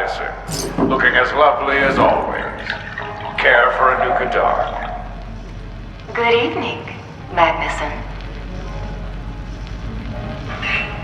Madison, looking as lovely as always. Care for a new guitar? Good evening, Magnuson.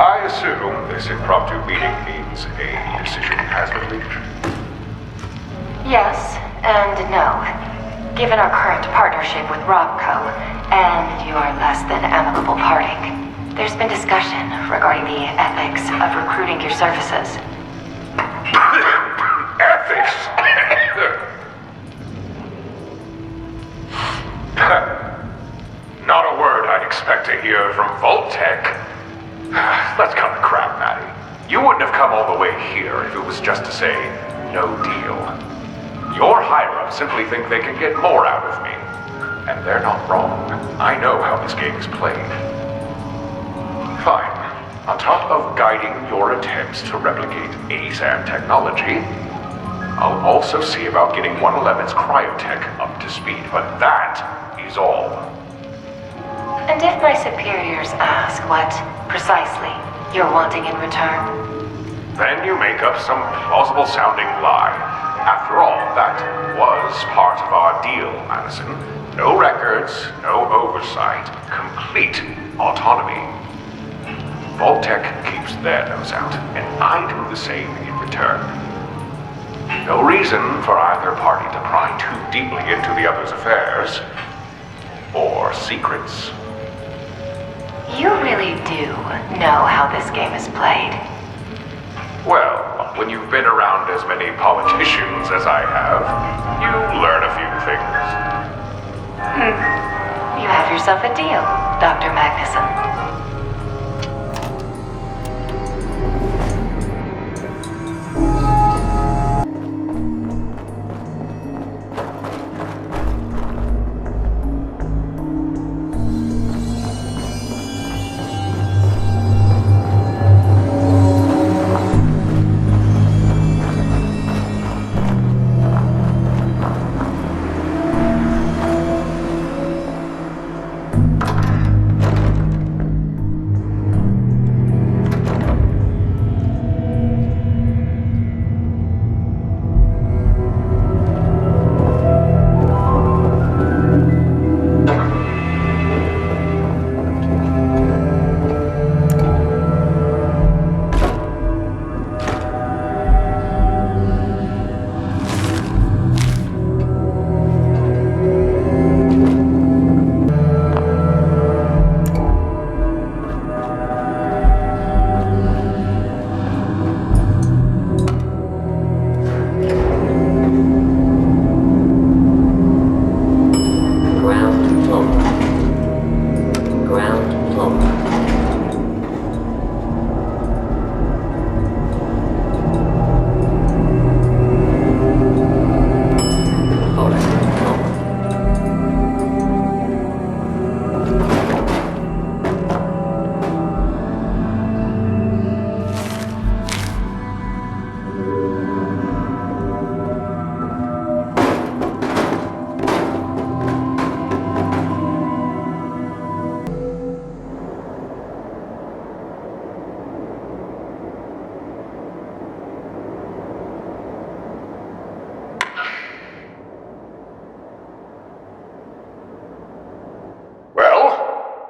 I assume this impromptu meeting means a decision has been reached. Yes, and no. Given our current partnership with Robco, and your less than amicable parting, there's been discussion regarding the ethics of recruiting your services. Ethics? Not a word I'd expect to hear from Vault-Tec. That's kind of crap, Maddie. You wouldn't have come all the way here if it was just to say, no deal. Your higher-ups simply think they can get more out of me. And they're not wrong. I know how this game is played. Fine. On top of guiding your attempts to replicate ASAM technology, I'll also see about getting 111's cryotech up to speed, but that is all. And if my superiors ask what, precisely, you're wanting in return? Then you make up some plausible-sounding lie. After all, that was part of our deal, Madison. No records, no oversight, complete autonomy. Vault-Tec keeps their nose out, and I do the same in return. No reason for either party to pry too deeply into the other's affairs, or secrets. You really do know how this game is played. Well, when you've been around as many politicians as I have, you learn a few things. You have yourself a deal, Dr. Magnuson.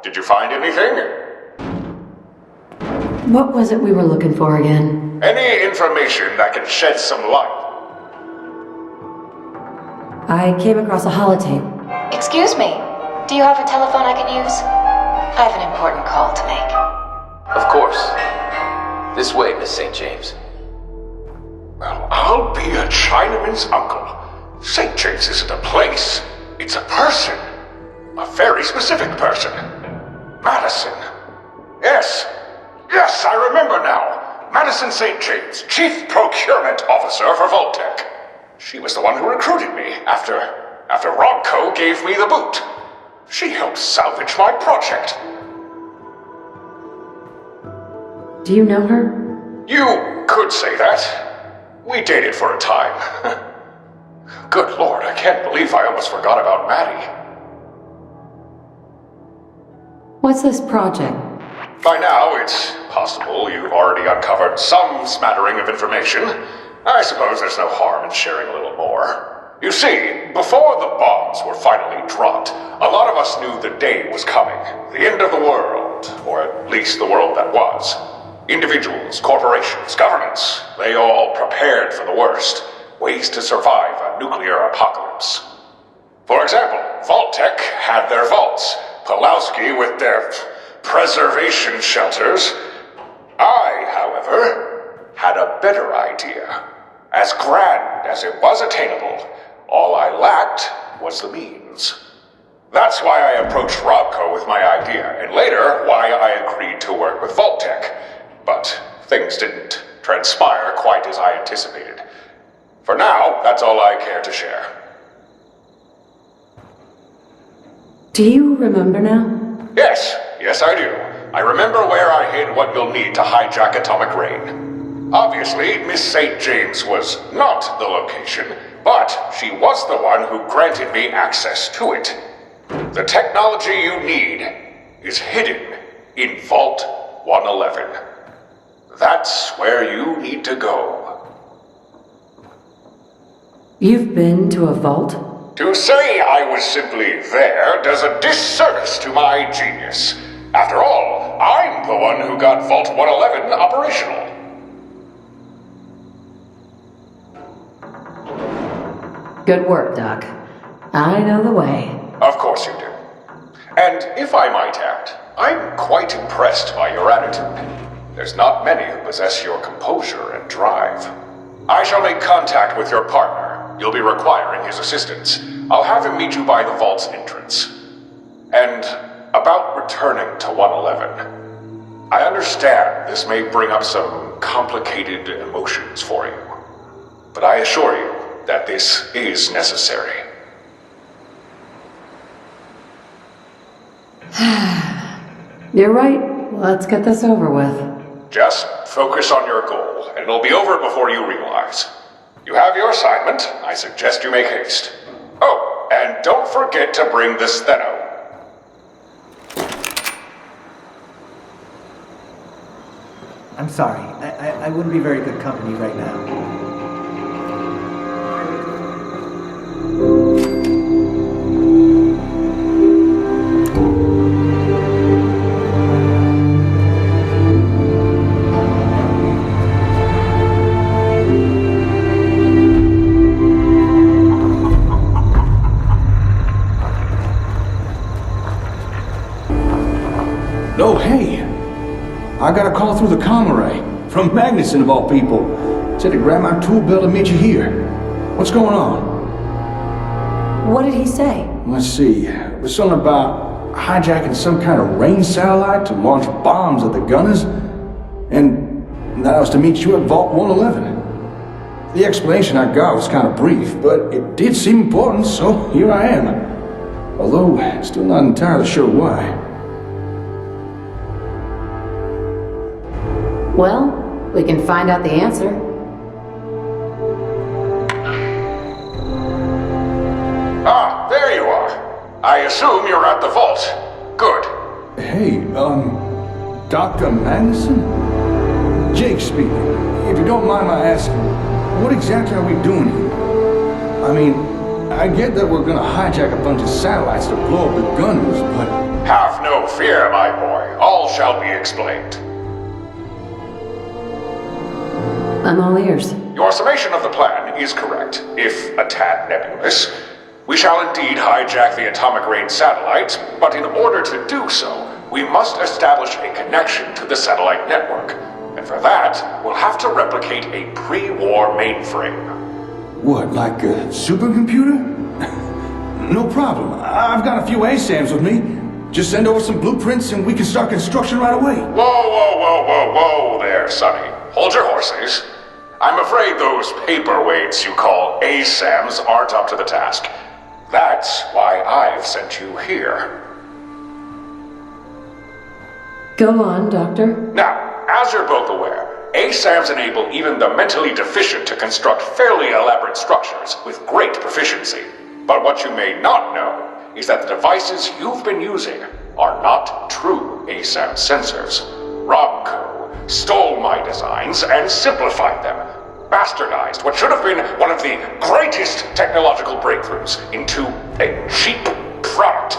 Did you find anything? What was it we were looking for again? Any information that can shed some light. I came across a holotape. Excuse me, do you have a telephone I can use? I have an important call to make. Of course. This way, Miss St. James. Well, I'll be a Chinaman's uncle. St. James isn't a place. It's a person. A very specific person. Madison. Yes. Yes, I remember now. Madison St. James, Chief Procurement Officer for Vault-Tec. She was the one who recruited me after Robco gave me the boot. She helped salvage my project. Do you know her? You could say that. We dated for a time. Good Lord, I can't believe I almost forgot about Maddie. What's this project? By now, it's possible you've already uncovered some smattering of information. I suppose there's no harm in sharing a little more. You see, before the bombs were finally dropped, a lot of us knew the day was coming. The end of the world, or at least the world that was. Individuals, corporations, governments, they all prepared for the worst. Ways to survive a nuclear apocalypse. For example, Vault-Tech had their vaults, Pulowski with their preservation shelters. I, however, had a better idea. As grand as it was attainable, all I lacked was the means. That's why I approached Robco with my idea, and later why I agreed to work with Vault-Tech. But things didn't transpire quite as I anticipated. For now, that's all I care to share. Do you remember now? Yes I do. I remember where I hid what you'll need to hijack Atomic Rain. Obviously, Miss St. James was not the location, but she was the one who granted me access to it. The technology you need is hidden in Vault 111. That's where you need to go. You've been to a vault? To say I was simply there does a disservice to my genius. After all, I'm the one who got Vault 111 operational. Good work, Doc. I know the way. Of course you do. And if I might add, I'm quite impressed by your attitude. There's not many who possess your composure and drive. I shall make contact with your partner. You'll be requiring his assistance. I'll have him meet you by the vault's entrance. And about returning to 111. I understand this may bring up some complicated emotions for you. But I assure you that this is necessary. You're right. Let's get this over with. Just focus on your goal, and it'll be over before you realize. You have your assignment. I suggest you make haste. Oh, and don't forget to bring the steno. I'm sorry. I wouldn't be very good company right now. Oh, hey! I got a call through the comm array, from Magnuson of all people. Said to grab my tool belt and meet you here. What's going on? What did he say? Let's see, it was something about hijacking some kind of rain satellite to launch bombs at the gunners, and that I was to meet you at Vault 111. The explanation I got was kind of brief, but it did seem important, so here I am. Although, still not entirely sure why. Well, we can find out the answer. Ah, there you are. I assume you're at the vault. Good. Hey, Dr. Magnuson? Jake speaking. If you don't mind my asking, what exactly are we doing here? I mean, I get that we're gonna hijack a bunch of satellites to blow up the gunners, but... Have no fear, my boy. All shall be explained. I'm all ears. Your summation of the plan is correct, if a tad nebulous. We shall indeed hijack the Atomic Rain satellite, but in order to do so, we must establish a connection to the satellite network. And for that, we'll have to replicate a pre-war mainframe. What, like a supercomputer? No problem. I've got a few ASAMs with me. Just send over some blueprints and we can start construction right away. Whoa there, Sonny. Hold your horses. I'm afraid those paperweights you call ASAMs aren't up to the task. That's why I've sent you here. Go on, Doctor. Now, as you're both aware, ASAMs enable even the mentally deficient to construct fairly elaborate structures with great proficiency. But what you may not know is that the devices you've been using are not true ASAM sensors. Robco stole my designs and simplified them. bastardized what should have been one of the greatest technological breakthroughs into a cheap product.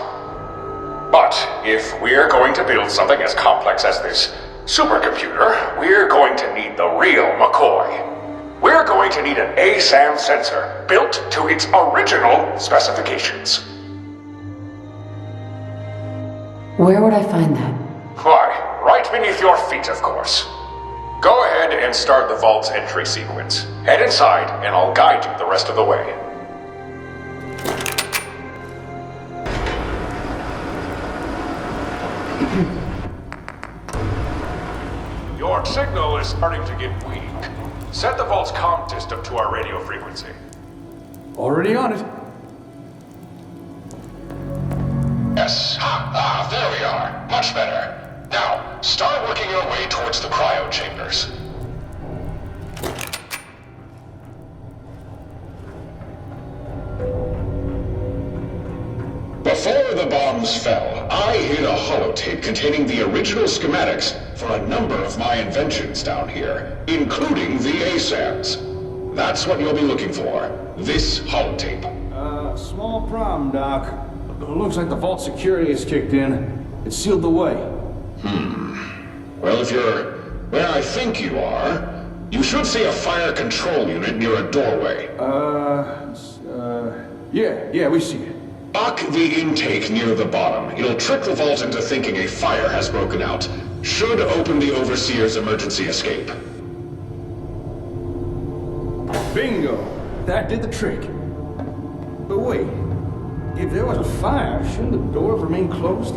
But if we're going to build something as complex as this supercomputer, we're going to need the real McCoy. We're going to need an ASAM sensor built to its original specifications. Where would I find that? Why, right beneath your feet, of course. Go ahead and start the vault's entry sequence. Head inside, and I'll guide you the rest of the way. Your signal is starting to get weak. Set the vault's comm system to our radio frequency. Already on it. Yes. There we are. Much better. Now, start working your way towards the cryo chambers. Before the bombs fell, I hid a holotape containing the original schematics for a number of my inventions down here, including the ASAMs. That's what you'll be looking for. This holotape. Small problem, Doc. Looks like the vault security has kicked in. It sealed the way. Well, if you're where I think you are, you should see a fire control unit near a doorway. Yeah, we see it. Lock the intake near the bottom. It'll trick the vault into thinking a fire has broken out. Should open the Overseer's emergency escape. Bingo! That did the trick. But wait, if there was a fire, shouldn't the door have remained closed?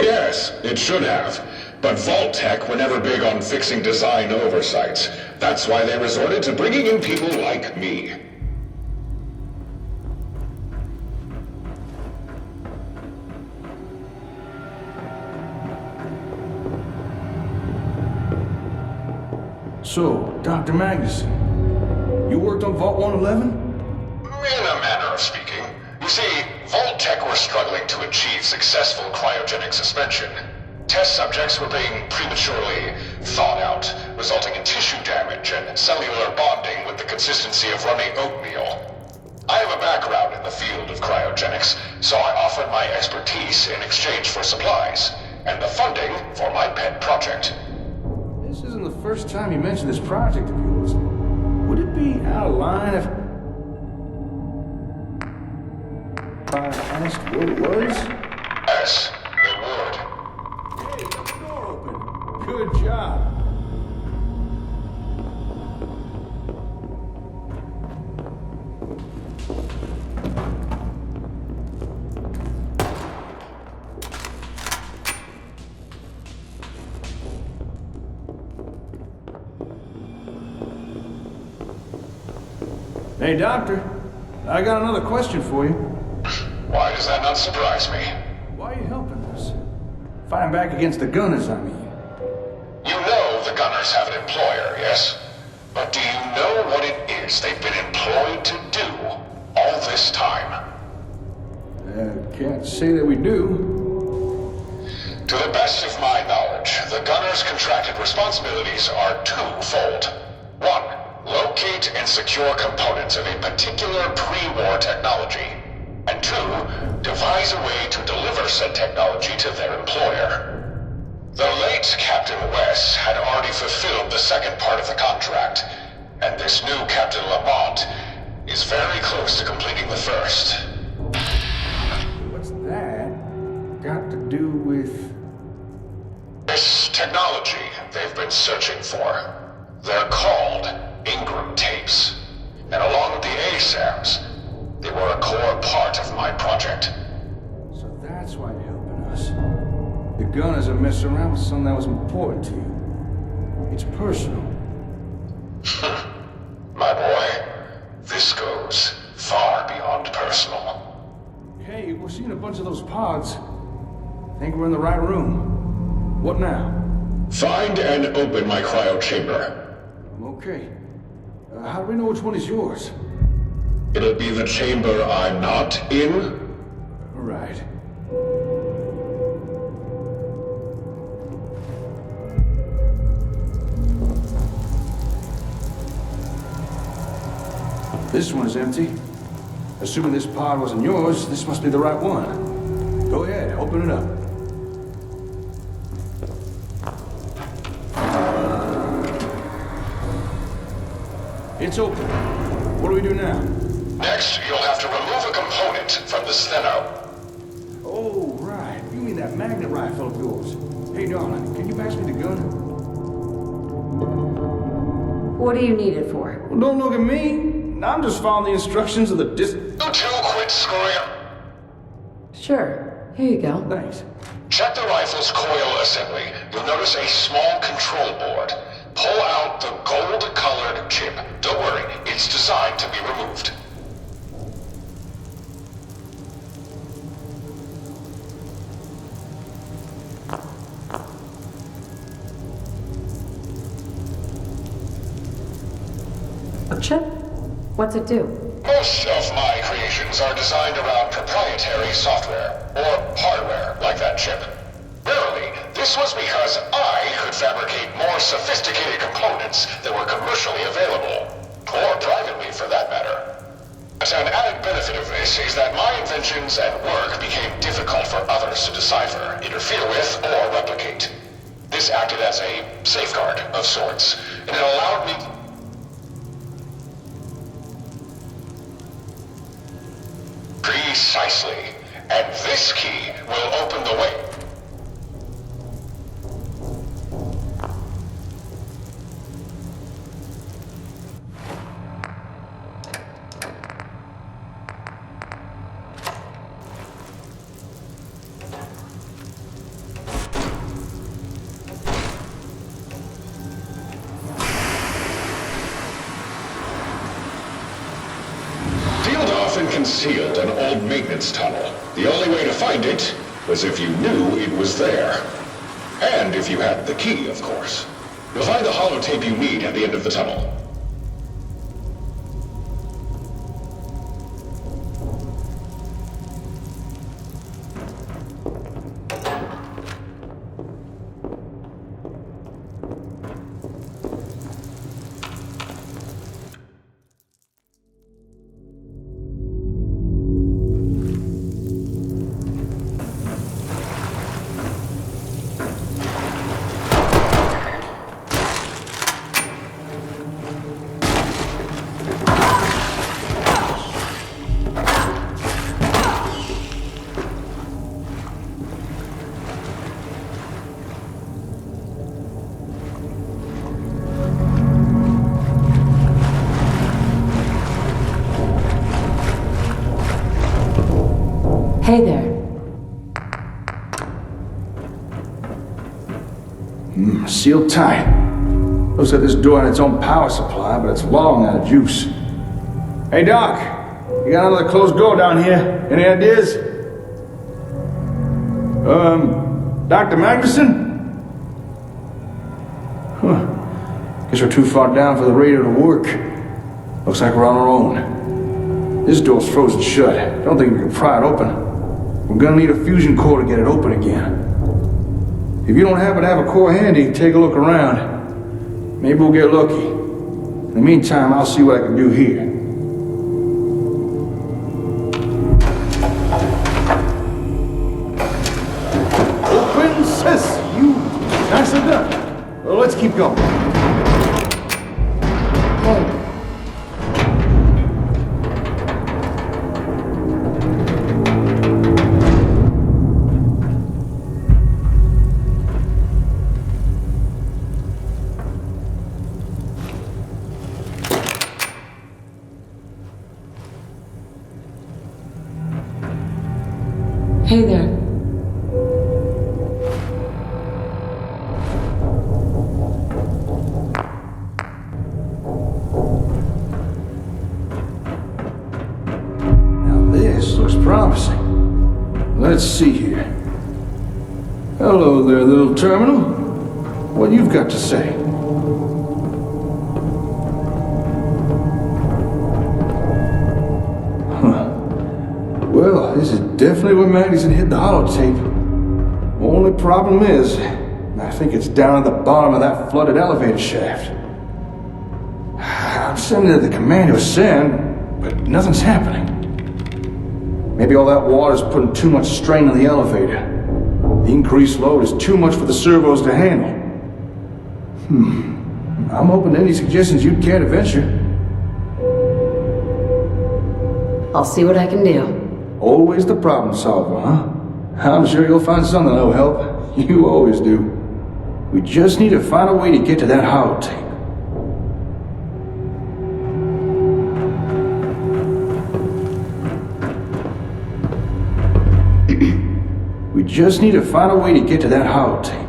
Yes, it should have. But Vault Tech were never big on fixing design oversights. That's why they resorted to bringing in people like me. So, Dr. Magnuson, you worked on Vault 111? In a manner of speaking. You see, Vault Tech were struggling to achieve successful cryogenic suspension. Test subjects were being prematurely thawed out, resulting in tissue damage and cellular bonding with the consistency of runny oatmeal. I have a background in the field of cryogenics, so I offered my expertise in exchange for supplies, and the funding for my pet project. This isn't the first time you mentioned this project of yours. Would it be out of line if I asked what it was? Yes, it would. Hey, got the door open. Good job. Hey, Doctor. I got another question for you. Why does that not surprise me? Why are you helping us? Fighting back against the gunners, I mean. You know the Gunners have an employer, yes? But do you know what it is they've been employed to do all this time? Can't say that we do. To the best of my knowledge, the Gunners' contracted responsibilities are twofold. One, locate and secure components of a particular pre-war technology. And two, devise a way to deliver said technology to their employer. The late Captain West had already fulfilled the second part of the contract, and this new Captain Lamont is very close to completing the first. What's that got to do with... This technology they've been searching for. They're called Ingram tapes. And along with the ASAMs, they were a core part of my project. So that's why you're helping us. The gunners are messing around with something that was important to you. It's personal. My boy, this goes far beyond personal. Hey, we're seeing a bunch of those pods. Think we're in the right room. What now? Find and open my cryo chamber. Okay. How do we know which one is yours? It'll be the chamber I'm not in. Right. This one is empty. Assuming this pod wasn't yours, this must be the right one. Go ahead, open it up. It's open. What do we do now? Next, you'll have to remove a component from the steno. Oh, right. You mean that magnet rifle of yours. Hey, darling, can you pass me the gun? What do you need it for? Well, don't look at me. I'm just following the instructions of the You two quit screwing up. Sure. Here you go. Thanks. Check the rifle's coil assembly. You'll notice a small control board. Pull out the gold-colored chip. Don't worry, it's designed to be removed. A chip? What's it do? Most of my creations are designed around proprietary software, or hardware, like that chip. Rarely, this was because I could fabricate more sophisticated components that were commercially available, or privately for that matter. But an added benefit of this is that my inventions and work became difficult for others to decipher, interfere with, or replicate. This acted as a safeguard of sorts, and it allowed me... Precisely. And this key will open the way. Concealed an old maintenance tunnel. The only way to find it was if you knew it was there. And if you had the key, of course. You'll find the holotape you need at the end of the tunnel. Hey there. Sealed tight. Looks like this door had its own power supply, but it's long out of juice. Hey, Doc. You got another closed door down here. Any ideas? Dr. Magnuson? Huh. Guess we're too far down for the radio to work. Looks like we're on our own. This door's frozen shut. Don't think we can pry it open. We're gonna need a fusion core to get it open again. If you don't happen to have a core handy, take a look around. Maybe we'll get lucky. In the meantime, I'll see what I can do here. Open sesame, you. Nicely done. Well, let's keep going. Hey. Hey there. Now this looks promising. Let's see here. Hello there, little terminal. What you've got to say? Well, this is definitely where Magnuson hid the holotape. Only problem is, I think it's down at the bottom of that flooded elevator shaft. I'm sending it to the command to ascend. but nothing's happening. Maybe all that water's putting too much strain on the elevator. The increased load is too much for the servos to handle. I'm open to any suggestions you'd care to venture. I'll see what I can do. Always the problem solver, huh? I'm sure you'll find something that'll help. You always do. We just need to find a way to get to that holotape. We just need to find a way to get to that holotape.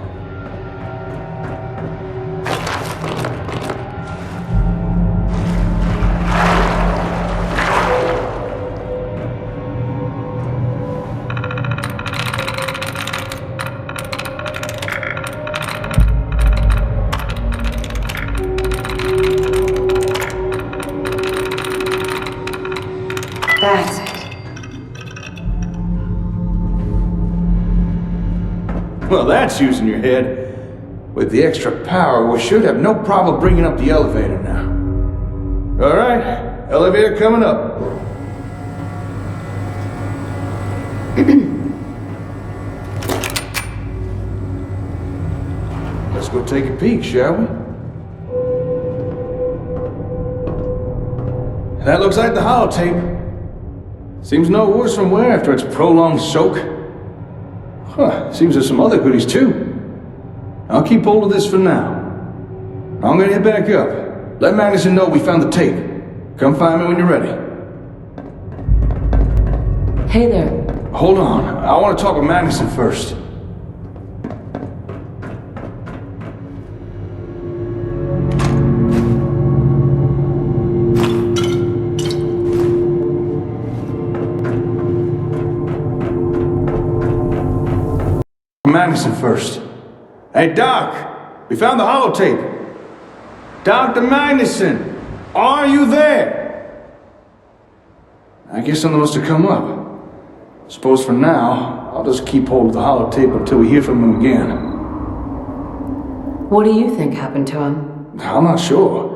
That's it. Well, that's using your head. With the extra power, we should have no problem bringing up the elevator now. All right, elevator coming up. Let's go take a peek, shall we? That looks like the holotape. Seems no worse from wear after its prolonged soak. Huh, seems there's some other goodies too. I'll keep hold of this for now. I'm gonna head back up. Let Magnuson know we found the tape. Come find me when you're ready. Hey there. Hold on, I want to talk with Magnuson first. Magnuson first. Hey, Doc! We found the holotape. Dr. Magnuson! Are you there? I guess something must have come up. Suppose for now, I'll just keep hold of the holotape until we hear from him again. What do you think happened to him? I'm not sure.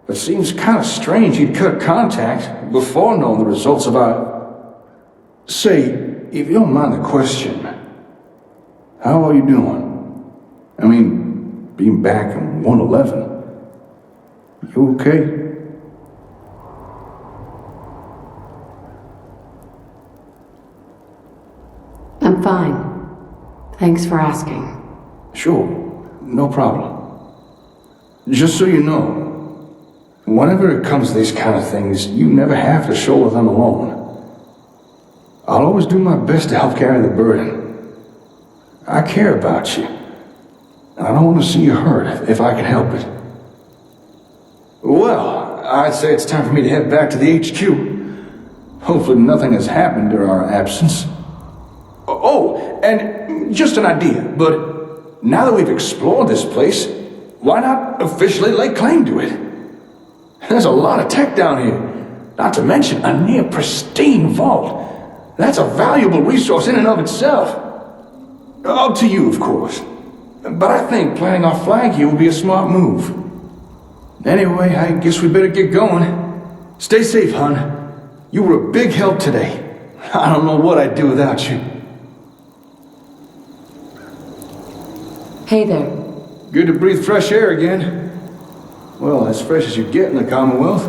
But it seems kind of strange he'd cut contact before knowing the results of our... Say, if you don't mind the question, how are you doing? I mean, being back in 111. You okay? I'm fine. Thanks for asking. Sure, no problem. Just so you know, whenever it comes to these kind of things, you never have to shoulder them alone. I'll always do my best to help carry the burden. I care about you, and I don't want to see you hurt if I can help it. Well, I'd say it's time for me to head back to the HQ. Hopefully nothing has happened during our absence. Oh, and just an idea, but now that we've explored this place, why not officially lay claim to it? There's a lot of tech down here, not to mention a near pristine vault. That's a valuable resource in and of itself. Up to you, of course. But I think planting our flag here would be a smart move. Anyway, I guess we better get going. Stay safe, hon. You were a big help today. I don't know what I'd do without you. Hey there. Good to breathe fresh air again. Well, as fresh as you get in the Commonwealth.